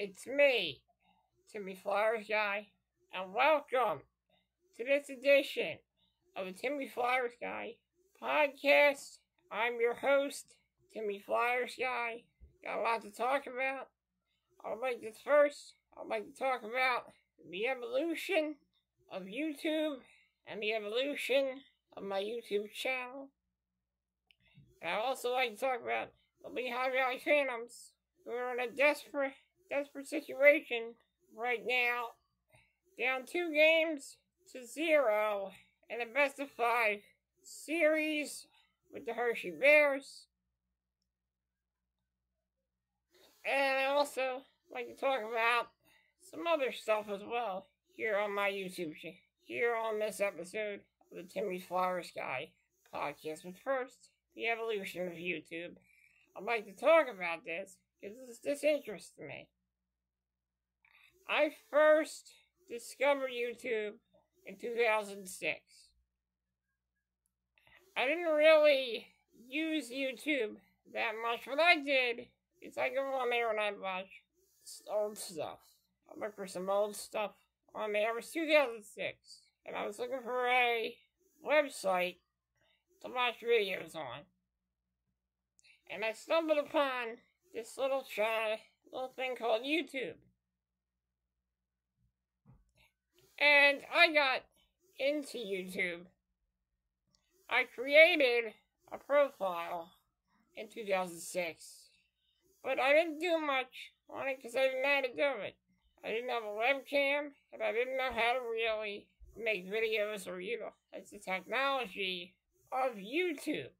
It's me, Timmy Flyersguy, and welcome to this edition of the Timmy Flyersguy podcast. I'm your host, Timmy Flyersguy. Got a lot to talk about. I'd like to talk about the evolution of YouTube and the evolution of my YouTube channel. And I'd also like to talk about the Lehigh Valley Phantoms, who are in a desperate situation right now, down 2-0 in a best-of-5 series with the Hershey Bears. And I also like to talk about some other stuff as well here on my YouTube channel, here on this episode of the Timmy Flyersguy podcast. But first, the evolution of YouTube. I'd like to talk about this because this interests me. I first discovered YouTube in 2006. I didn't really use YouTube that much. What I did is I go on there and I watch old stuff. I look for some old stuff on there. It was 2006, and I was looking for a website to watch videos on. And I stumbled upon this little thing called YouTube. And I got into YouTube. I created a profile in 2006. But I didn't do much on it because I didn't know how to do it. I didn't have a webcam, and I didn't know how to really make videos or utilize the technology of YouTube.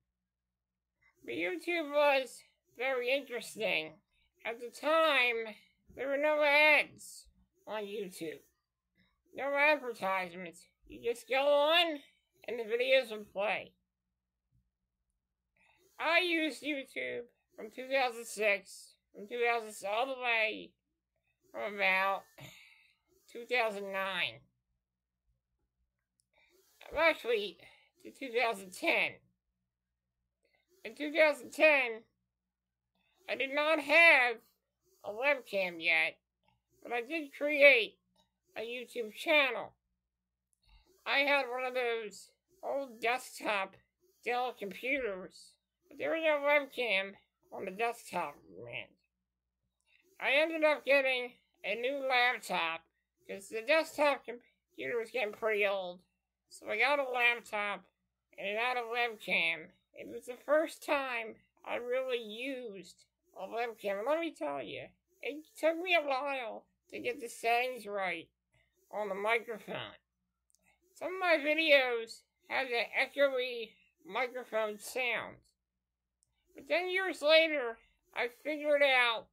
But YouTube was very interesting. At the time, there were no ads on YouTube. No advertisements. You just go on, and the videos would play. I used YouTube from 2006, all the way from about 2009. Actually, to 2010. In 2010, I did not have a webcam yet, but I did create a YouTube channel. I had one of those old desktop Dell computers, but there was no webcam on the desktop end. I ended up getting a new laptop because the desktop computer was getting pretty old. So I got a laptop and it had a webcam. It was the first time I really used a webcam. And let me tell you, it took me a while to get the settings right on the microphone. Some of my videos have the echoey microphone sound. But then years later, I figured out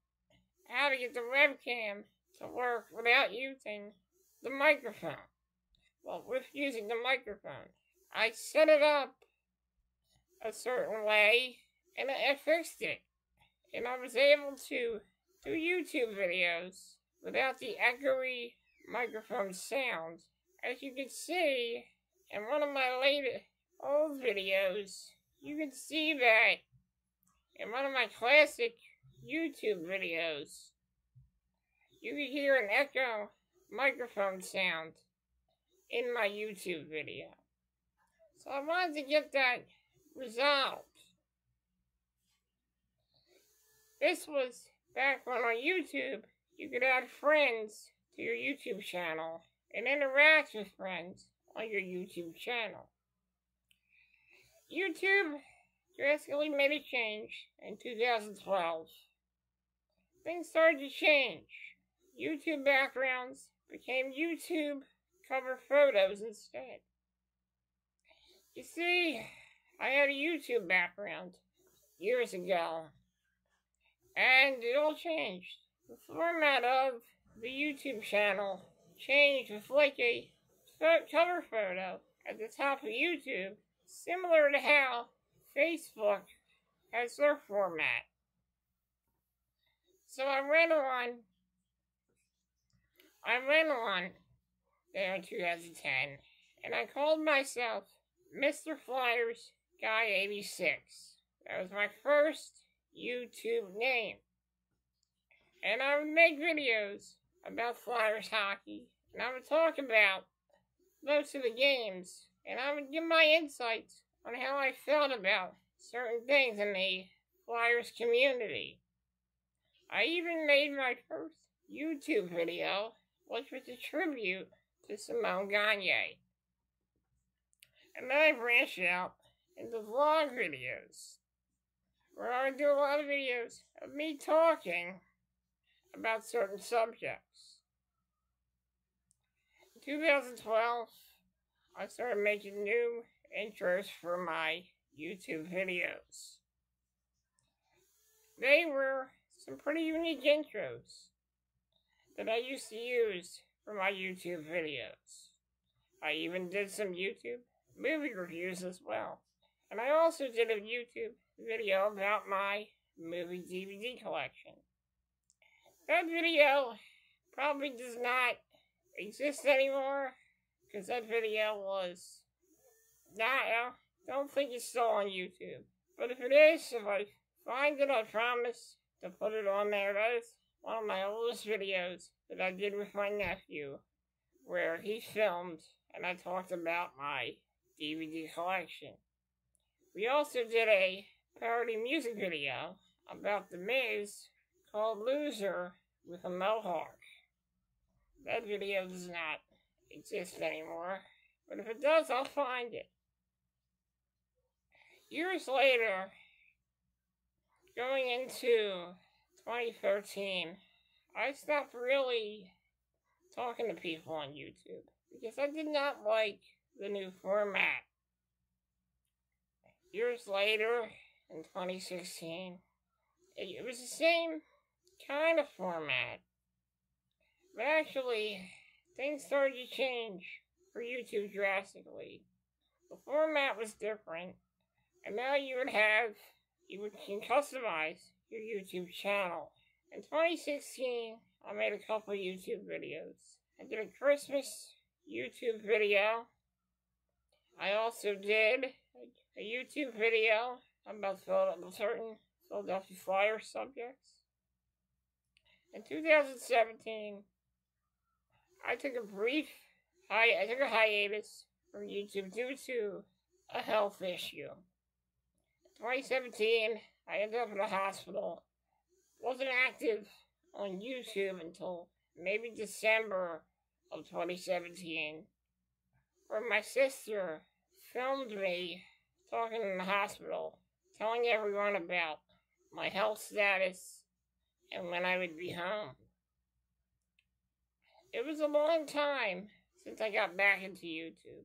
how to get the webcam to work without using the microphone. Well, with using the microphone. I set it up a certain way, and I fixed it. And I was able to do YouTube videos without the echoey microphone sound. As you can see, in one of my latest old videos, you can see that in one of my classic YouTube videos, you can hear an echo microphone sound in my YouTube video. So I wanted to get that resolved. This was back when on YouTube, you could add friends to your YouTube channel and interact with friends on your YouTube channel. YouTube drastically made a change in 2012. Things started to change. YouTube backgrounds became YouTube cover photos instead. You see, I had a YouTube background years ago, and it all changed. The format of the YouTube channel changed with like a cover photo at the top of YouTube, similar to how Facebook has their format. So I went on there in 2010, and I called myself Mr. Flyersguy 86. That was my first YouTube name. and I would make videos about Flyers hockey, and I would talk about most of the games, and I would give my insights on how I felt about certain things in the Flyers community. I even made my first YouTube video, which was a tribute to Simone Gagne. And then I branched out into vlog videos, where I would do a lot of videos of me talking about certain subjects. In 2012, I started making new intros for my YouTube videos. They were some pretty unique intros that I used to use for my YouTube videos. I even did some YouTube movie reviews as well. And I also did a YouTube video about my movie DVD collection. That video probably does not exist anymore, because that video was not, I don't think it's still on YouTube. But if it is, if I find it, I promise to put it on there. That is one of my oldest videos that I did with my nephew, where he filmed and I talked about my DVD collection. We also did a parody music video about the Miz called Loser with a Mohawk. That video does not exist anymore, but if it does, I'll find it. Years later, going into 2013, I stopped really talking to people on YouTube because I did not like the new format. Years later, in 2016, it was the same kind of format, but actually, things started to change for YouTube drastically. The format was different, and now you can customize your YouTube channel. In 2016, I made a couple YouTube videos. I did a Christmas YouTube video. I also did a YouTube video about certain Philadelphia Flyers subjects. In 2017, I took a hiatus from YouTube due to a health issue. In 2017, I ended up in the hospital. Wasn't active on YouTube until maybe December of 2017, where my sister filmed me talking in the hospital, telling everyone about my health status and when I would be home. It was a long time since I got back into YouTube.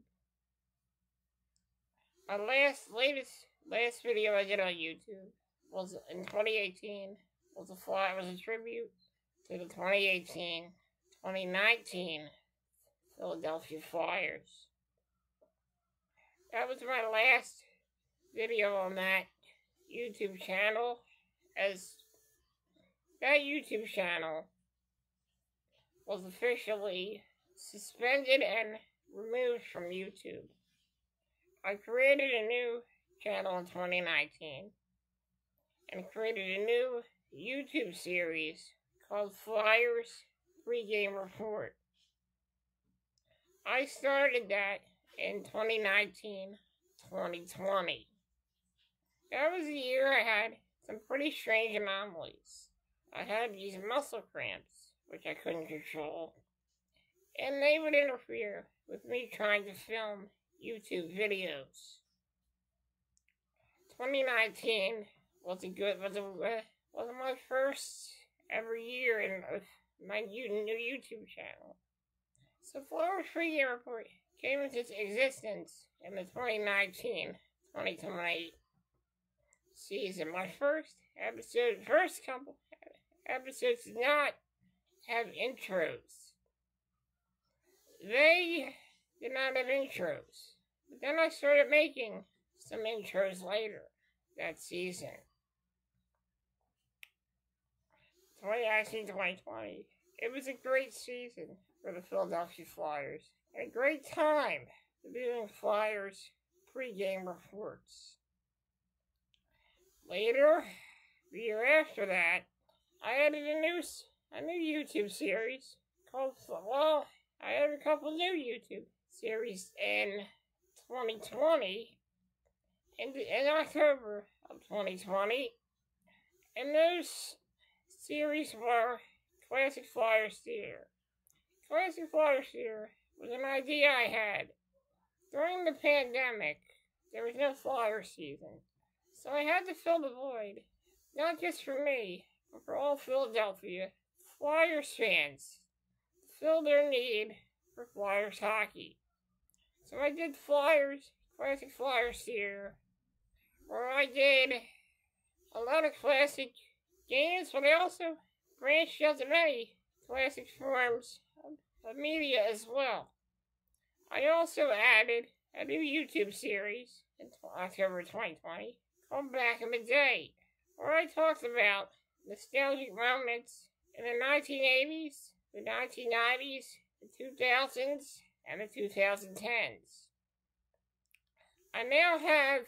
My last video I did on YouTube was in 2018. Was a tribute to the 2018-2019 Philadelphia Flyers. That was my last video on that YouTube channel, as that YouTube channel was officially suspended and removed from YouTube. I created a new channel in 2019 and created a new YouTube series called Flyers Pre-Game Report. I started that in 2019-2020. That was the year I had some pretty strange anomalies. I had these muscle cramps, which I couldn't control, and they would interfere with me trying to film YouTube videos. 2019 wasn't my first ever year in my new YouTube channel. So Flyers Pre-Game Report came into existence in the 2019-2020 season. My first couple episodes did not have intros. They did not have intros. But then I started making some intros later that season. 2019-2020. It was a great season for the Philadelphia Flyers. And a great time to be doing Flyers pre-game reports. Later, the year after that, I added a new YouTube series called, well, I added a couple new YouTube series in 2020, in October of 2020, and those series were Classic Flyersguy. Classic Flyersguy was an idea I had. During the pandemic, there was no flyer season, so I had to fill the void, not just for me, but for all Philadelphia Flyers fans, to fill their need for Flyers hockey. So I did Flyers, Classic Flyersguy, where I did a lot of classic games, but I also branched out to many classic forms of media as well. I also added a new YouTube series in October 2020 called Back in the Day, where I talked about nostalgic moments in the 1980s, the 1990s, the 2000s, and the 2010s. I now have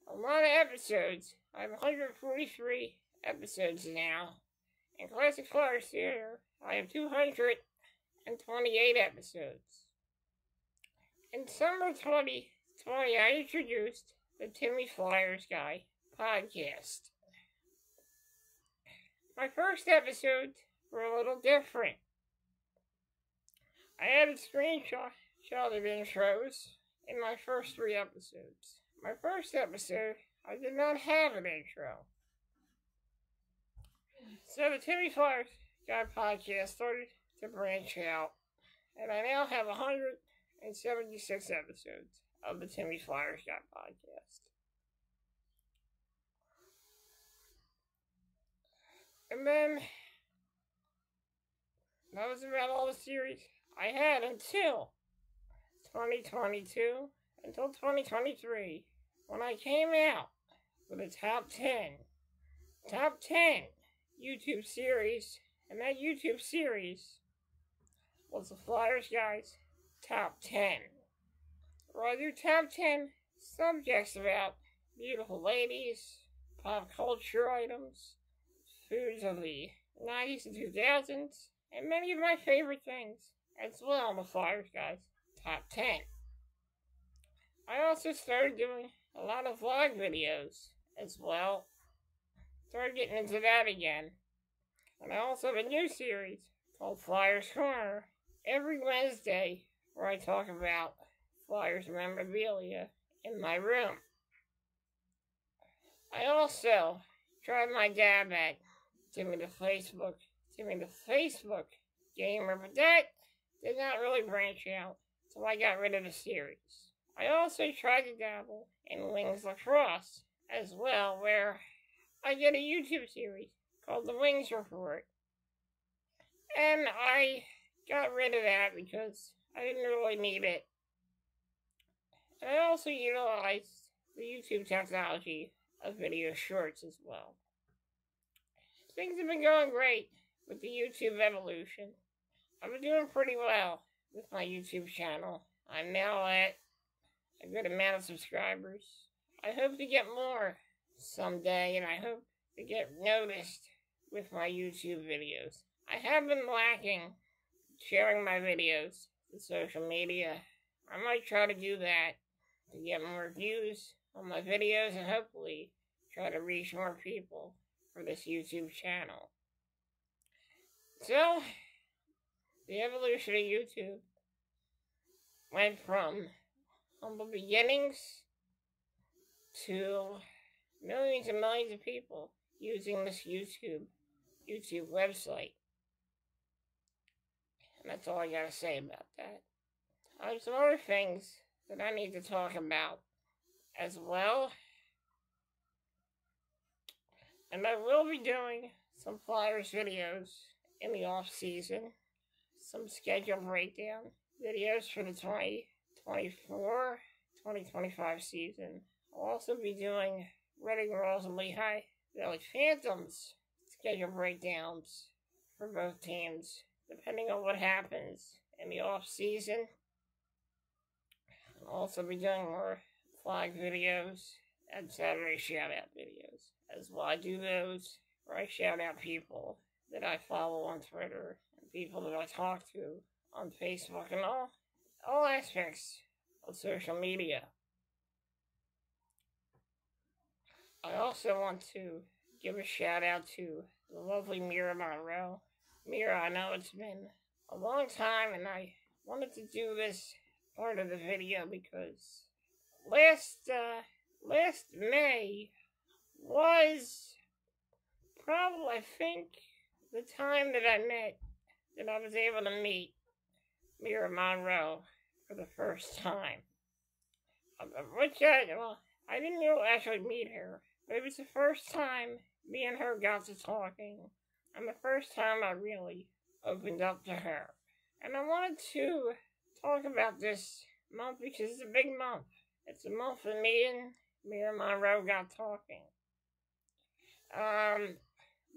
a lot of episodes. I have 143 episodes now. In Classic Flyersguy, I have 228 episodes. In summer 2020, I introduced the Timmy Flyersguy podcast. My first episodes were a little different. I added screenshots of intros in my first 3 episodes. My first episode, I did not have an intro. So the Timmy Flyersguy podcast started to branch out, and I now have 176 episodes of the Timmy Flyersguy podcast. And then, that was about all the series I had until 2022, until 2023, when I came out with a top 10 YouTube series, and that YouTube series was the Flyersguy's Top 10, where I do top 10 subjects about beautiful ladies, pop culture items, foods of the 90s and 2000s, and many of my favorite things as well in the Flyersguy's Top 10. I also started doing a lot of vlog videos as well. Started getting into that again. And I also have a new series called Flyers Corner every Wednesday, where I talk about Flyers memorabilia in my room. I also tried my dab at Timmy the Facebook gamer, but that did not really branch out, so I got rid of the series. I also tried to dabble in Wings Lacrosse as well, where I did a YouTube series called The Wings Report. And I got rid of that because I didn't really need it. And I also utilized the YouTube technology of video shorts as well. Things have been going great with the YouTube evolution. I've been doing pretty well with my YouTube channel. I'm now at a good amount of subscribers. I hope to get more someday, and I hope to get noticed with my YouTube videos. I have been lacking sharing my videos to social media. I might try to do that to get more views on my videos and hopefully try to reach more people for this YouTube channel. So, the evolution of YouTube went from humble beginnings to millions and millions of people using this YouTube website. And that's all I gotta say about that. I have some other things that I need to talk about as well. And I will be doing some Flyers videos in the off season. Some schedule breakdown videos for the 2024-2025 season. I'll also be doing Reading Royals and Lehigh Valley Phantoms schedule breakdowns for both teams, depending on what happens in the off season. I'll also be doing more flag videos and Saturday shout-out videos as well. I do those where I shout out people that I follow on Twitter and people that I talk to on Facebook and all aspects of social media. I also want to give a shout out to the lovely Mira Monroe. Mira, I know it's been a long time and I wanted to do this part of the video because last May was probably, I think, the time that I was able to meet Mira Monroe for the first time. I didn't actually meet her, but it was the first time me and her got to talking, and the first time I really opened up to her. And I wanted to talk about this month because it's a big month. It's a month that me and Mira Monroe got talking.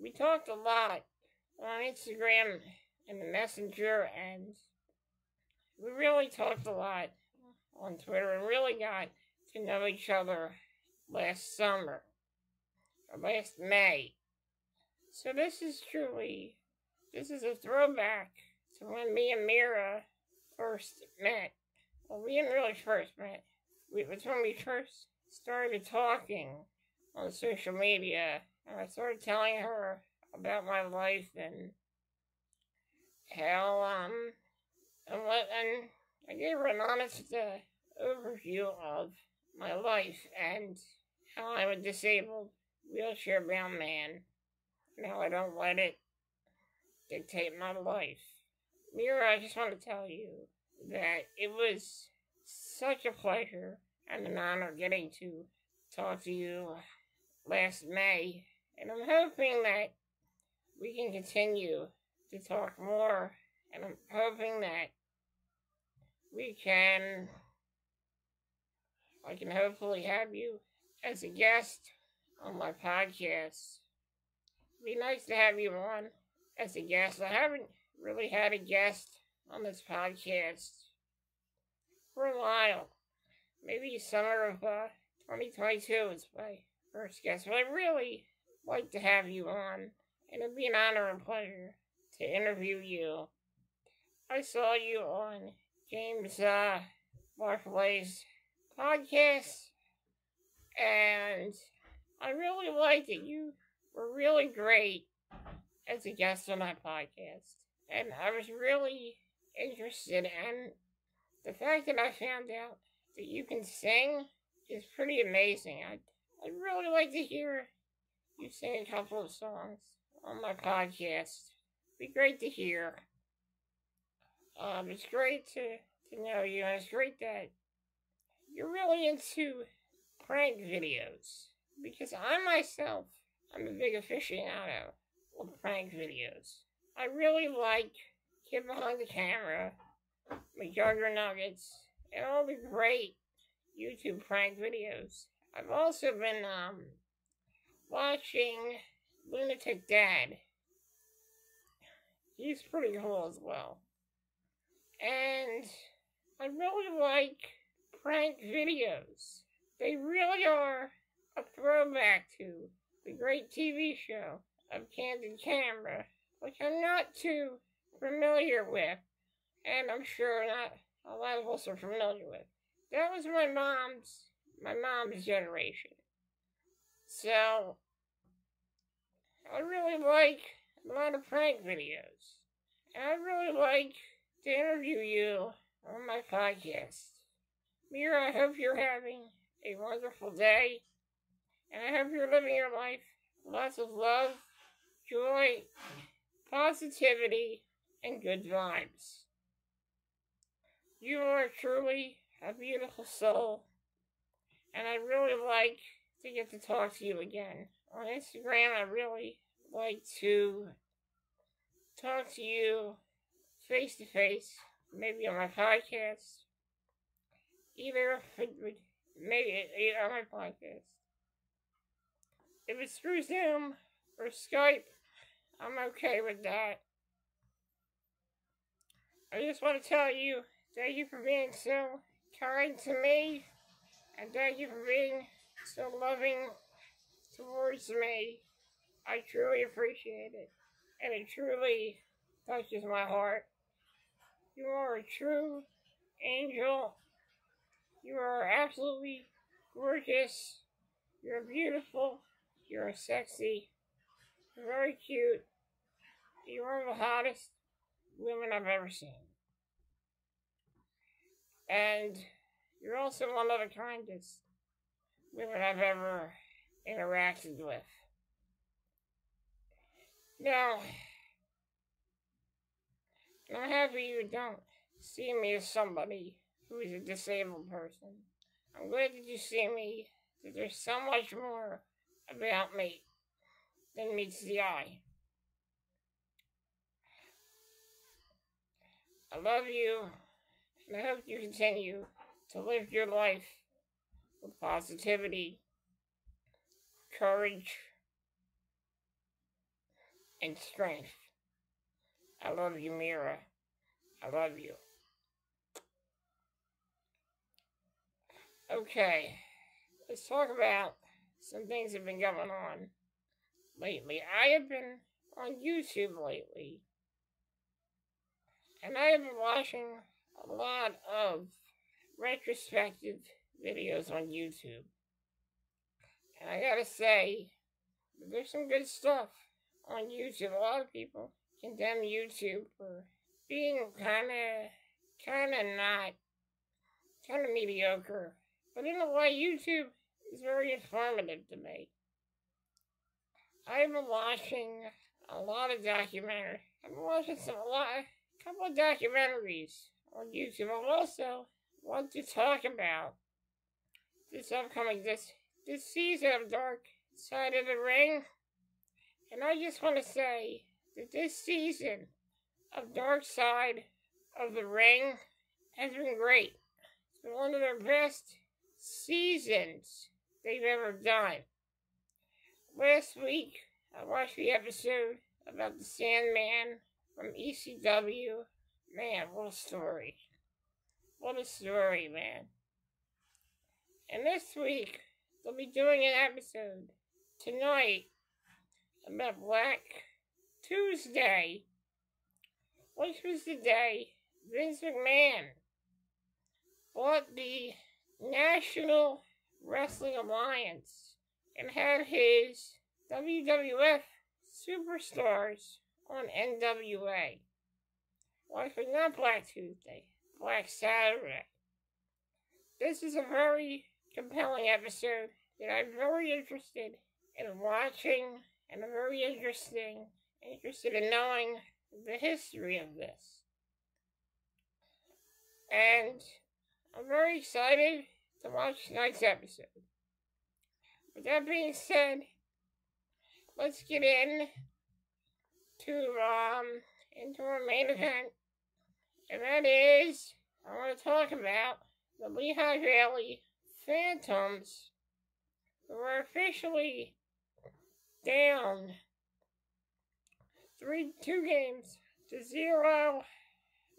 We talked a lot on Instagram and the Messenger, and we really talked a lot on Twitter and really got to know each other last summer, or last May. So this is a throwback to when me and Mira first met. Well, we didn't really first met. It was when we first started talking on social media, and I started telling her about my life and how, and I gave her an honest overview of my life and how I'm a disabled, wheelchair-bound man, and how I don't let it dictate my life. Mira, I just want to tell you that it was such a pleasure and an honor getting to talk to you last May, and I'm hoping that we can continue to talk more, and I'm hoping that I can hopefully have you as a guest on my podcast. It'd be nice to have you on as a guest. I haven't really had a guest on this podcast for a while. Maybe summer of 2022 is my first guest, but I'd really like to have you on, and it'd be an honor and pleasure to interview you. I saw you on James Barclay's podcast, and I really liked it. You were really great as a guest on that podcast, and I was really interested, and the fact that I found out that you can sing is pretty amazing. I'd really like to hear you sing a couple of songs on my podcast. It'd be great to hear. It's great to know you, and it's great that you're really into prank videos, because I myself, I'm a big aficionado of prank videos. I really like Kid Behind the Camera, McJugger Nuggets, and all the great YouTube prank videos. I've also been watching Lunatic Dad. He's pretty cool as well. And I really like prank videos. They really are a throwback to the great TV show of Candid Camera, which I'm not too familiar with, and I'm sure not a lot of us are familiar with. That was my mom's generation. So, I really like a lot of prank videos. And I'd really like to interview you on my podcast. Mira, I hope you're having a wonderful day, and I hope you're living your life with lots of love, joy, positivity, and good vibes. You are truly a beautiful soul, and I'd really like to get to talk to you again. On Instagram, I really like to talk to you face to face, maybe on my podcast, maybe on my podcast. If it's through Zoom or Skype, I'm okay with that. I just want to tell you, thank you for being so kind to me, and thank you for being so loving towards me. I truly appreciate it, and it truly touches my heart. You are a true angel. You are absolutely gorgeous. You're beautiful. You're sexy. You're very cute. You're one of the hottest women I've ever seen. And you're also one of the kindest women I've ever interacted with. Now, I'm happy you don't see me as somebody who is a disabled person. I'm glad that you see me, that there's so much more about me than meets the eye. I love you, and I hope you continue to live your life with positivity, courage, and strength. I love you, Mira. I love you. Okay, let's talk about some things that have been going on lately. I have been on YouTube lately, and I have been watching a lot of retrospective videos on YouTube. And I gotta say, there's some good stuff on YouTube. A lot of people condemn YouTube for being kinda not, kinda mediocre. But in a way, YouTube is very informative to me. I've been watching a lot of documentaries. I've been watching a couple of documentaries on YouTube. I also want to talk about this season of Dark Side of the Ring. And I just want to say that this season of Dark Side of the Ring has been great. It's been one of their best seasons they've ever done. Last week, I watched the episode about the Sandman from ECW. Man, what a story. What a story, man. And this week, they'll be doing an episode tonight about Black Tuesday, which was the day Vince McMahon bought the National Wrestling Alliance and had his WWF superstars on NWA. Well, actually, not Black Tuesday, Black Saturday. This is a very compelling episode that I'm very interested in watching, and I'm very interested in knowing the history of this. And I'm very excited to watch tonight's episode. With that being said, let's get into our main event, and that is, I want to talk about the Lehigh Valley Phantoms, who are officially down 2-0.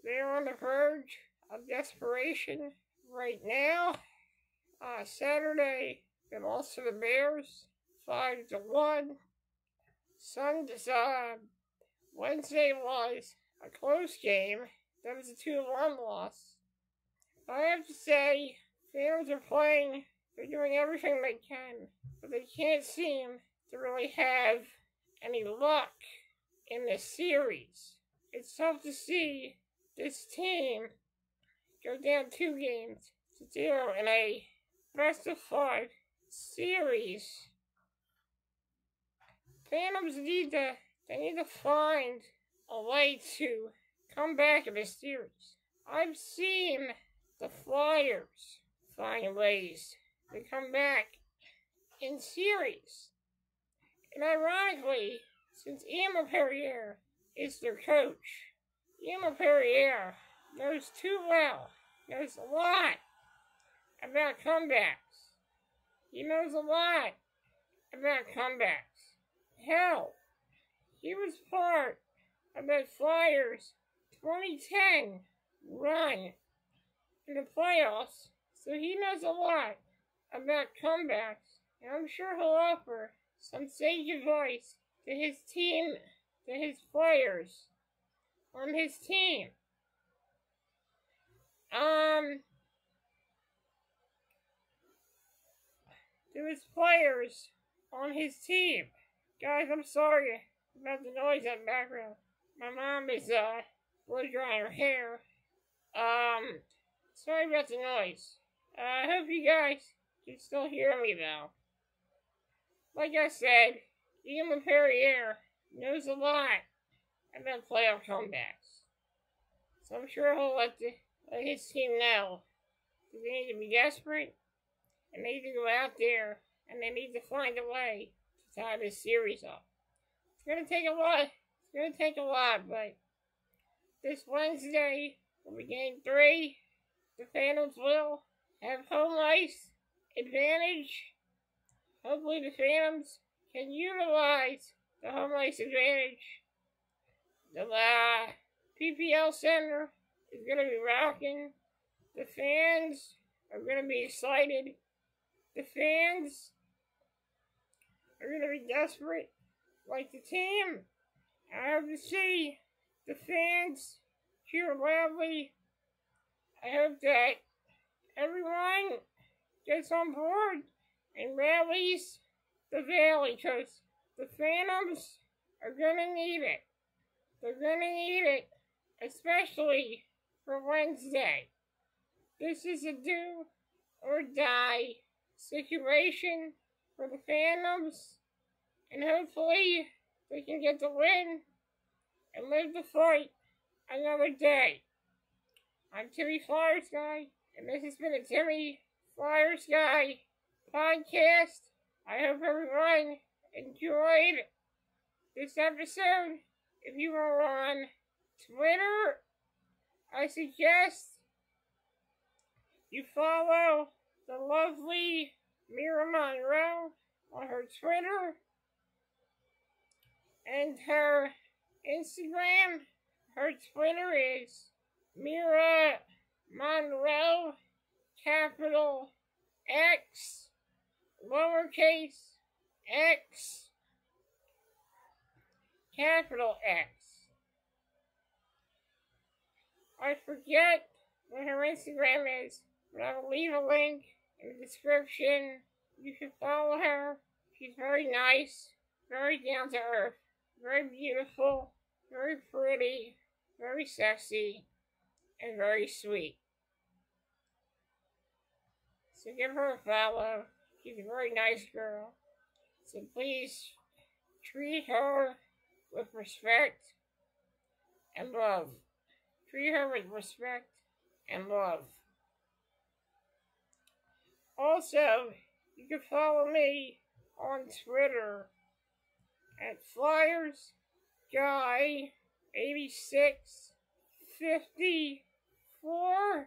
They're on the verge of desperation right now. Saturday, they lost to the Bears 5-1. Wednesday was a close game. That was a 2-1 loss. I have to say, fans are playing. They're doing everything they can, but they can't seem to really have any luck in this series. It's tough to see this team go down 2-0 in a best-of-5 series. Phantoms need to find a way to come back in this series. I've seen the Flyers find ways to come back in series. And ironically, since Ian Perrier is their coach, Ian Perrier knows a lot about comebacks. He knows a lot about comebacks. Hell, he was part of that Flyers 2010 run in the playoffs, so he knows a lot about comebacks, and I'm sure he'll offer some sage advice to his team, to his players on his team. To his players on his team. Guys, I'm sorry about the noise in the background. My mom is blow drying her hair. Sorry about the noise. I hope you guys can still hear me though. Like I said, Ian Perrier knows a lot about playoff comebacks. So I'm sure he'll let his team know that they need to be desperate and they need to go out there and they need to find a way to tie this series up. It's gonna take a lot. It's gonna take a lot, but this Wednesday will be game 3. The Phantoms will have home ice advantage. Hopefully the Phantoms can utilize the home ice advantage. The PPL Center is going to be rocking. The fans are going to be excited. The fans are going to be desperate, like the team. I hope to see the fans cheer loudly. I hope that everyone gets on board and rallies the Valley, because the Phantoms are going to need it. They're going to need it, especially for Wednesday. This is a do or die situation for the Phantoms, and hopefully they can get the win and live to fight another day. I'm Timmy Flyersguy, and this has been a Timmy Flyersguy podcast. I hope everyone enjoyed this episode. If you are on Twitter, I suggest you follow the lovely Mira Monroe on her Twitter and her Instagram. Her Twitter is Mira Monroe, capital X, lowercase x, capital X. I forget what her Instagram is, but I will leave a link in the description. You should follow her. She's very nice, very down to earth, very beautiful, very pretty, very sexy, and very sweet. So give her a follow. She's a very nice girl. So please treat her with respect and love. Treat her with respect and love. Also, you can follow me on Twitter at Flyersguy8654.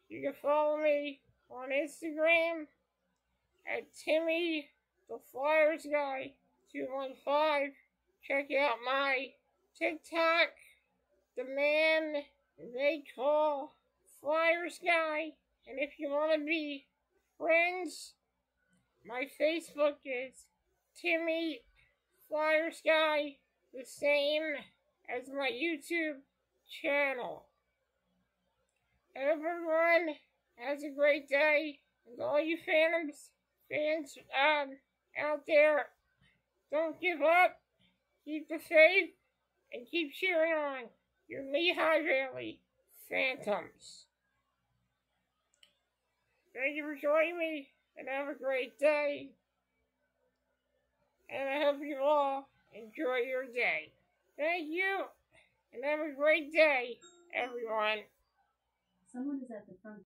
You can follow me on Instagram at Timmy the Flyersguy 215. Check out my TikTok, the man they call Flyersguy. And if you want to be friends, my Facebook is Timmy Flyersguy, the same as my YouTube channel. I hope everyone has a great day, and all you fans out there, don't give up, keep the faith, and keep cheering on your Lehigh Valley Phantoms. Thank you for joining me, and have a great day, and I hope you all enjoy your day. Thank you, and have a great day, everyone. Someone is at the front